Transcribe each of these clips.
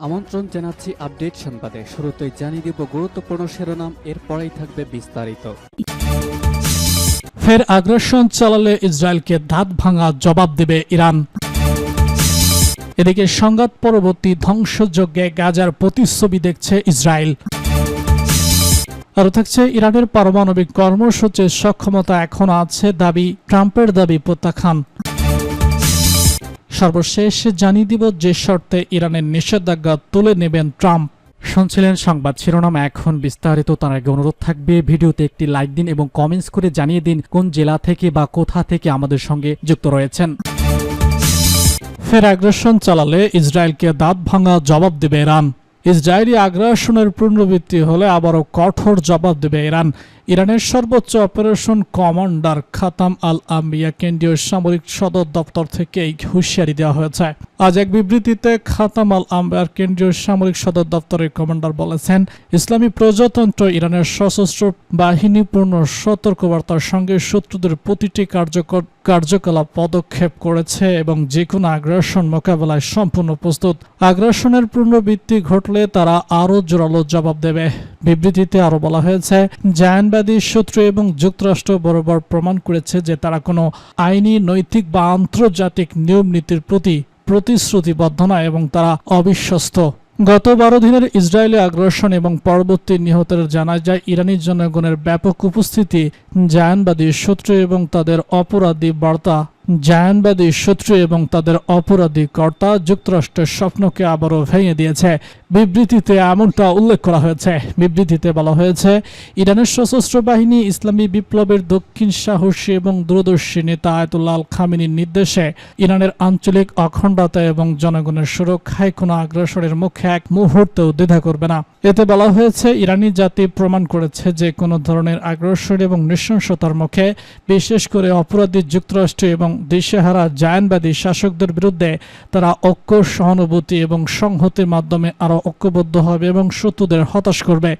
আমন্ত্রণ জানাচ্ছি আপডেট সংবাদে। শুরুতেই জানিয়ে দিব গুরুত্বপূর্ণ শিরোনাম, এরপরেই থাকবে বিস্তারিত। ফের আগ্রাসন চালালে ইসরায়েলকে দাঁত ভাঙা জবাব দেবে ইরান। এদিকে সংঘাত পরবর্তী ধ্বংসযজ্ঞে গাজার প্রতিচ্ছবি দেখছে ইসরায়েল। আরও থাকছে ইরানের পারমাণবিক কর্মসূচির সক্ষমতা এখনো আছে, দাবি ট্রাম্পের দাবি প্রত্যাখ্যান। সর্বশেষ জানিয়ে দিব যে শর্তে ইরানের নিষেধাজ্ঞা তুলে নেবেন ট্রাম্প। শুনছিলেন সংবাদ শিরোনাম, এখন বিস্তারিত। তার আগে অনুরোধ থাকবে ভিডিওতে একটি লাইক দিন এবং কমেন্টস করে জানিয়ে দিন কোন জেলা থেকে বা কোথা থেকে আমাদের সঙ্গে যুক্ত রয়েছেন। ফের আগ্রাসন চালালে ইসরায়েলকে দাঁত ভাঙা জবাব দেবে ইরান। ইসরায়েলি আগ্রাসনের পুনরাবৃত্তি হলে আবারও কঠোর জবাব দেবে ইরান। ইরানের সর্বোচ্চ অপারেশন কমান্ডার খাতাম আল আম্বিয়া কেন্দ্রীয় সামরিক সদর দপ্তর থেকে এই হুঁশিয়ারি দেওয়া হয়েছে। আজ এক বিবৃতিতে খাতাম আল আম্বিয়ার কেন্দ্রীয় সামরিক সদর দপ্তরের কমান্ডার বলেছেন, ইসলামী প্রজাতন্ত্র ইরানের সশস্ত্র বাহিনী পূর্ণ সতর্কবার্তার সঙ্গে শত্রুদের প্রতিটি কার্যকলাপ পদক্ষেপ করেছে এবং যে কোনো আগ্রাসন মোকাবেলায় সম্পূর্ণ প্রস্তুত। আগ্রাসনের পুনরাবৃত্তি ঘটলে তারা আরও জোরালো জবাব দেবে। বিবৃতিতে আরও বলা হয়েছে, জায়নবাদী শত্রু এবং যুক্তরাষ্ট্র বরাবর প্রমাণ করেছে যে তারা কোনো আইনি, নৈতিক বা আন্তর্জাতিক নিয়ম নীতির প্রতি প্রতিশ্রুতিবদ্ধ নয় এবং তারা অবিশ্বস্ত। গত 12 দিনের ইসরায়েলি আগ্রাসন এবং পরবর্তী নিহতের জানা যায় ইরানি জনগণের ব্যাপক উপস্থিতি জায়নবাদী শত্রু এবং তাদের অপরাধী কর্তা যুক্তরাষ্ট্রের স্বপ্নকে আবারও ভেঙে দিয়েছে। বিবৃতিতে এমনটা উল্লেখ করা হয়েছে। বিবৃতিতে বলা হয়েছে, ইরানের সশস্ত্র বাহিনী ইসলামী বিপ্লবের দক্ষিণ সাহসী এবং দূরদর্শী নেতা আয়াতুল্লাহ আল খামেনির নির্দেশে ইরানের আঞ্চলিক অখণ্ডতা এবং জনগণের সুরক্ষায় কোনো আগ্রাসনের মুখে এক মুহূর্তেও দ্বিধা করবে না। এতে বলা হয়েছে, ইরানি জাতি প্রমাণ করেছে যে কোনো ধরনের আগ্রাসন এবং নৃশংসতার মুখে, বিশেষ করে অপরাধী যুক্তরাষ্ট্র এবং দিশেহারা জায়নবাদী শাসকদের বিরুদ্ধে তারা ঐক্য, সহানুভূতি এবং সংহতির মাধ্যমে আরও ঐক্যবদ্ধ হবে এবং শত্রুদের হতাশ করবে।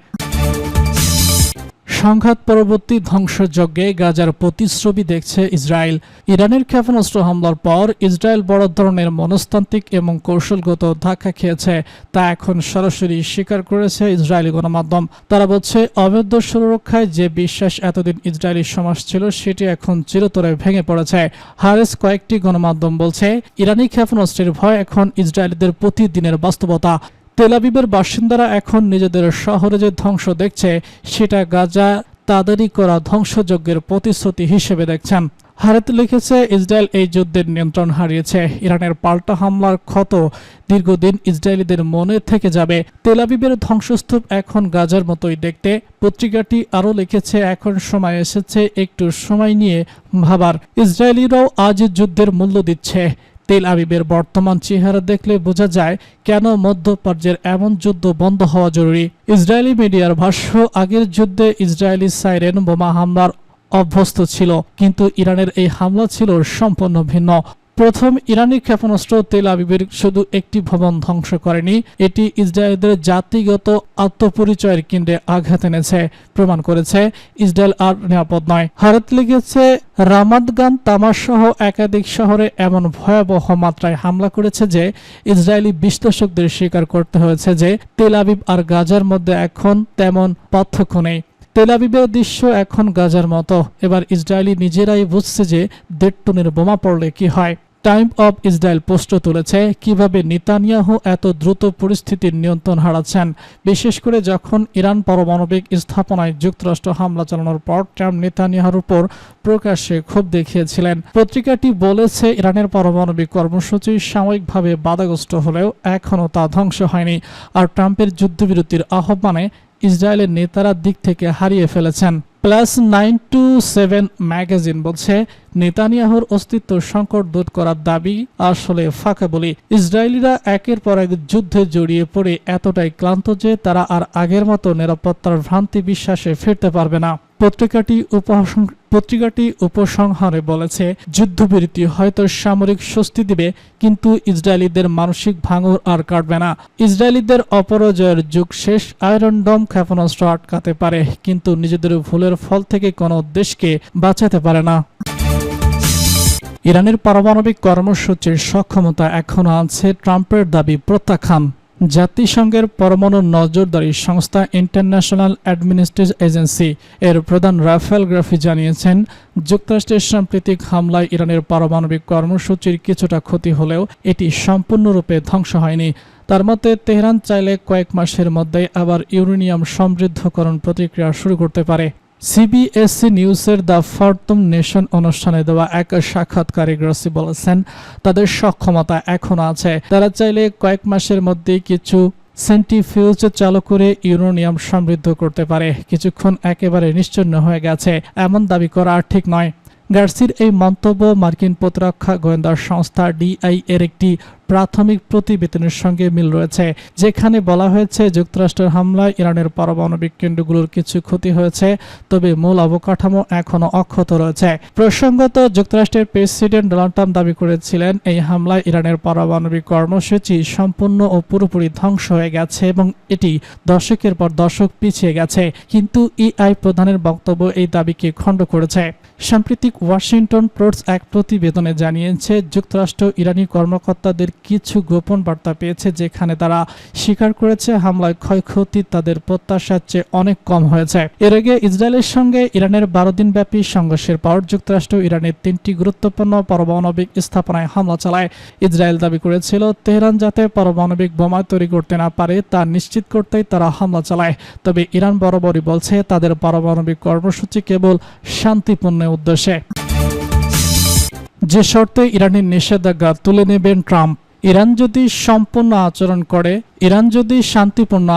সংঘাত পরবর্তী ধ্বংসযজ্ঞে গাজার প্রতিচ্ছবি দেখছে ইসরায়েল। ইরানের ক্ষেপণাস্ত্র হামলার পর ইসরায়েল বড় ধরনের মনস্তান্ত্রিক এবং কৌশলগত ধাক্কা খেয়েছে, তা এখন সরাসরি স্বীকার করেছে ইসরায়েলি গণমাধ্যম। তারা বলছে, অবৈধ সুরক্ষায় যে বিশ্বাস এতদিন ইসরায়েলি সমাজ ছিল সেটি এখন চিরতরে ভেঙে পড়েছে। হারেস কয়েকটি গণমাধ্যম বলছে, ইরানি ক্ষেপণাস্ত্রের ভয় এখন ইসরায়েলিদের প্রতিদিনের বাস্তবতা। তেল আবিবের বাসিন্দারা এখন নিজেদের শহরে যে ধ্বংস দেখছে সেটা গাজা তাদেরই করা ধ্বংসযজ্ঞের প্রতিশ্রুতি হিসেবে দেখছেন। হারেত লিখেছে, ইসরায়েল এই যুদ্ধের নিয়ন্ত্রণ হারিয়েছে। ইরানের পাল্টা হামলার ক্ষত দীর্ঘদিন ইসরায়েলিদের মনে থেকে যাবে। তেল আবিবের ধ্বংসস্তূপ এখন গাজার মতোই দেখতে। পত্রিকাটি আরও লিখেছে, এখন সময় এসেছে একটু সময় নিয়ে ভাবার। ইসরায়েলিরাও আজ যুদ্ধের মূল্য দিচ্ছে। তেল আবিবের বর্তমান চেহারা দেখলে বোঝা যায় কেন মধ্যপ্রাচ্যের এমন যুদ্ধ বন্ধ হওয়া জরুরি। ইসরায়েলি মিডিয়ার ভাষ্য, আগের যুদ্ধে ইসরায়েলি সাইরেন বোমা হামলার অভ্যস্ত ছিল, কিন্তু ইরানের এই হামলা ছিল সম্পূর্ণ ভিন্ন। প্রথম ইরানি ক্ষেপণাস্ত্র তেল আবিবের শুধু একটি ভবন ধ্বংস করেনি, এটি ইসরায়েলদের জাতিগত আত্মপরিচয়ের কেন্দ্রে আঘাত এনেছে, প্রমাণ করেছে ইসরায়েল আর নিরাপদ নয়। হারেত লিখেছে, রামাদগান, তামাস সহ একাধিক শহরে এমন ভয়াবহ মাত্রায় হামলা করেছে যে ইসরায়েলি বিশ্লেষকদের স্বীকার করতে হয়েছে যে তেল আবিব আর গাজার মধ্যে এখন তেমন পার্থক্য নেই। তেল আবিবের দৃশ্য এখন গাজার মতো। এবার ইসরায়েলি নিজেরাই বুঝছে যে 1.5 টনের বোমা পড়লে কি হয়। টাইম অব ইসরায়েল পোস্ট তুলেছে কিভাবে নেতানিয়াহু এত দ্রুত পরিস্থিতির নিয়ন্ত্রণ হারাচ্ছেন, বিশেষ করে যখন ইরান পারমাণবিক স্থাপনায় যুক্তরাষ্ট্র হামলা চালানোর পর ট্রাম্প নেতানিয়াহুর উপর প্রকাশ্যে ক্ষোভ দেখিয়েছিলেন। পত্রিকাটি বলেছে, ইরানের পারমাণবিক কর্মসূচি সাময়িকভাবে বাধাগ্রস্ত হলেও এখনও তা ধ্বংস হয়নি, আর ট্রাম্পের যুদ্ধবিরতির আহ্বানে ইসরায়েলের নেতারা দিক থেকে হারিয়ে ফেলেছেন। +927 ম্যাগাজিন বলছে, নেতানিয়াহুর অস্তিত্ব সংকট দূর করার দাবি আসলে ফাঁকা বলি। ইসরায়েলিরা একের পর এক যুদ্ধে জড়িয়ে পড়ে এতটাই ক্লান্ত যে তারা আর আগের মতো নিরাপত্তার ভ্রান্তি বিশ্বাসে ফিরতে পারবে না। পত্রিকাটি উপসংহারে বলেছে, যুদ্ধবিরতি হয়তো সামরিক স্বস্তি দিবে, কিন্তু ইসরায়েলিদের মানসিক ভাঙর আর কাটবে না। ইসরায়েলিদের অপরাজয়ের যুগ শেষ। আয়রন ডোম ক্ষেপণাস্ত্র আটকাতে পারে, কিন্তু নিজেদের ভুলের ফল থেকে কোনো দেশকে বাঁচাতে পারে না। ইরানের পারমাণবিক কর্মসূচির সক্ষমতা এখনো আছে, ট্রাম্পের দাবি প্রত্যাখ্যান। জাতিসংঘের পরমাণু নজরদারি সংস্থা ইন্টারন্যাশনাল অ্যাডমিনিস্ট্রেটিভ এজেন্সি এর প্রধান রাফায়েল গ্রাফি জানিয়েছেন, যুক্তরাষ্ট্রের সাম্প্রতিক হামলায় ইরানের পারমাণবিক কর্মসূচির কিছুটা ক্ষতি হলেও এটি সম্পূর্ণরূপে ধ্বংস হয়নি। তার মতে, তেহরান চাইলে কয়েক মাসের মধ্যেই আবার ইউরেনিয়াম সমৃদ্ধকরণ প্রতিক্রিয়া শুরু করতে পারে। সিবিএসসি নিউজের দ্য ফর্থম নেশন অনুষ্ঠানে দেওয়া এক সাক্ষাৎকারে গ্রাসি বলেছেন, তাদের সক্ষমতা এখনো আছে। তারা চাইলে কয়েক মাসের মধ্যেই কিছু সেন্ট্রিফিউজ চালু করে ইউরেনিয়াম সমৃদ্ধ করতে পারে। কিছুক্ষণ একেবারে নিশ্চিহ্ন হয়ে গেছে এমন দাবি করা ঠিক নয়। গার্সির এই মন্তব্য মার্কিন প্রতিরক্ষা গোয়েন্দা সংস্থা ডিআই এর একটি প্রাথমিক প্রতিবেদনের সঙ্গে মিল রয়েছে, যেখানে বলা হয়েছে যুক্তরাষ্ট্রের হামলায় ইরানের পারমাণবিক কেন্দ্রগুলোর কিছু ক্ষতি হয়েছে, তবে মূল অবকাঠামো এখনো অক্ষত রয়েছে। প্রসঙ্গত, যুক্তরাষ্ট্রের প্রেসিডেন্ট ডোনাল্ড ট্রাম্প দাবি করেছিলেন এই হামলায় ইরানের পারমাণবিক কর্মসূচি সম্পূর্ণ ও পুরোপুরি ধ্বংস হয়ে গেছে এবং এটি দশকের পর দশক পিছিয়ে গেছে। কিন্তু ইআই প্রধানের বক্তব্য এই দাবিকে খণ্ড করেছে। সাম্প্রতিক ওয়াশিংটন পোস্ট এক প্রতিবেদনে জানিয়েছে, যুক্তরাষ্ট্র ইরানি কর্মকর্তাদের কিছু গোপন বার্তা পেয়েছে, যেখানে তারা স্বীকার করেছে হামলায় ক্ষয়ক্ষতি তাদের প্রত্যাশার চেয়ে অনেক কম হয়েছে। এর আগে ইসরায়েলের সঙ্গে ইরানের 12 দিনব্যাপী সংঘর্ষের পর যুক্তরাষ্ট্র ইরানের 3টি গুরুত্বপূর্ণ পারমাণবিক স্থাপনায় হামলা চালায়। ইসরায়েল দাবি করেছিল, তেহরান যাতে পারমাণবিক বোমা তৈরি করতে না পারে তা নিশ্চিত করতেই তারা হামলা চালায়। তবে ইরান বরাবরই বলছে তাদের পারমাণবিক কর্মসূচি কেবল শান্তিপূর্ণ উদ্দেশ্যে। যে শর্তে ইরানের নিষেধাজ্ঞা তুলে নেবেন ট্রাম্প। ইরান যদি শান্তিপূর্ণ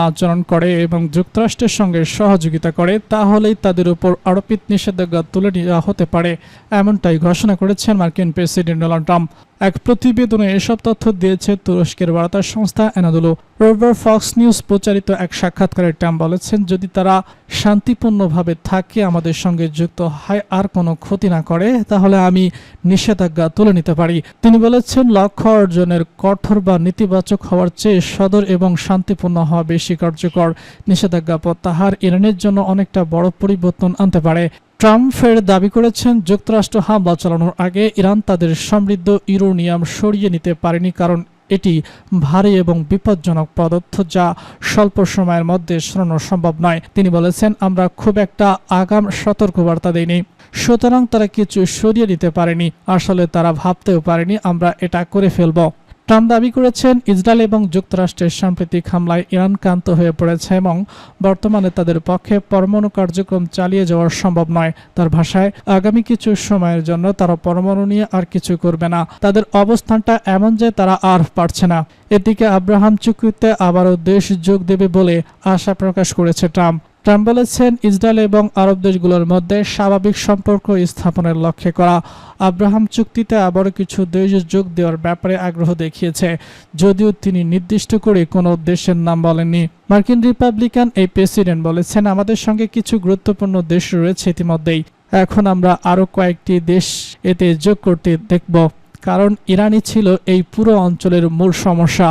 আচরণ করে এবং যুক্তরাষ্ট্রের সঙ্গে সহযোগিতা করে, তাহলেই তাদের উপর আরোপিত নিষেধাজ্ঞা তুলে নেওয়া হতে পারে, এমনটাই ঘোষণা করেছেন মার্কিন প্রেসিডেন্ট ডোনাল্ড ট্রাম্প। এক প্রতিবেদনে এসব তথ্য দিয়েছে তুরস্কের বার্তা সংস্থা অ্যানাদোলু। রোববার ফক্স নিউজ প্রচারিত এক সাক্ষাৎকারে ট্রাম্প বলেছেন, যদি তারা শান্তিপূর্ণভাবে থাকে, আমাদের সঙ্গে যুক্ত হয়, আর কোনো ক্ষতি না করে, তাহলে আমি নিষেধাজ্ঞা তুলে নিতে পারি। তিনি বলেছেন, লক্ষ্য অর্জনের কঠোর বা নেতিবাচক হওয়ার চেয়ে সদর এবং শান্তিপূর্ণ হওয়া বেশি কার্যকর। নিষেধাজ্ঞা প্রত্যাহার ইরানের জন্য অনেকটা বড় পরিবর্তন আনতে পারে। ট্রাম্প ফের দাবি করেছেন, যুক্তরাষ্ট্র হামলা চালানোর আগে ইরান তাদের সমৃদ্ধ ইউরেনিয়াম সরিয়ে নিতে পারেনি, কারণ এটি ভারী এবং বিপজ্জনক পদার্থ যা স্বল্প সময়ের মধ্যে সরানো সম্ভব নয়। তিনি বলেছেন, আমরা খুব একটা আগাম সতর্কবার্তা দেইনি, সুতরাং তারা কিছু সরিয়ে দিতে পারেনি। আসলে তারা ভাবতেও পারেনি আমরা এটা করে ফেলব। ট্রাম্প দাবি করেছেন, ইসরায়েল এবং যুক্তরাষ্ট্রের সাম্প্রতিক হামলায় ইরান ক্লান্ত হয়ে পড়েছে এবং বর্তমানে তাদের পক্ষে পরমাণু কার্যক্রম চালিয়ে যাওয়া সম্ভব নয়। তার ভাষায়, আগামী কিছু সময়ের জন্য তারা পরমাণু নিয়ে আর কিছু করবে না। তাদের অবস্থানটা এমন যে তারা আর পারছে না। এদিকে আব্রাহাম চুক্তিতে আবারও দেশ যোগ দেবে বলে আশা প্রকাশ করেছে ট্রাম্প। ট্রাম্প বলেছেন, ইসরায়েল এবং আরব দেশগুলোর মধ্যে স্বাভাবিক সম্পর্ক স্থাপনের লক্ষ্যে করা আব্রাহাম চুক্তিতে আবারও কিছু দেশ যোগ দেওয়ার ব্যাপারে আগ্রহ দেখিয়েছে, যদিও তিনি নির্দিষ্ট করে কোনো দেশের নাম বলেননি। মার্কিন রিপাবলিকান এই প্রেসিডেন্ট বলেছেন, আমাদের সঙ্গে কিছু গুরুত্বপূর্ণ দেশ রয়েছে ইতিমধ্যেই, এখন আমরা আরও কয়েকটি দেশ এতে যোগ করতে দেখব, কারণ ইরানই ছিল এই পুরো অঞ্চলের মূল সমস্যা।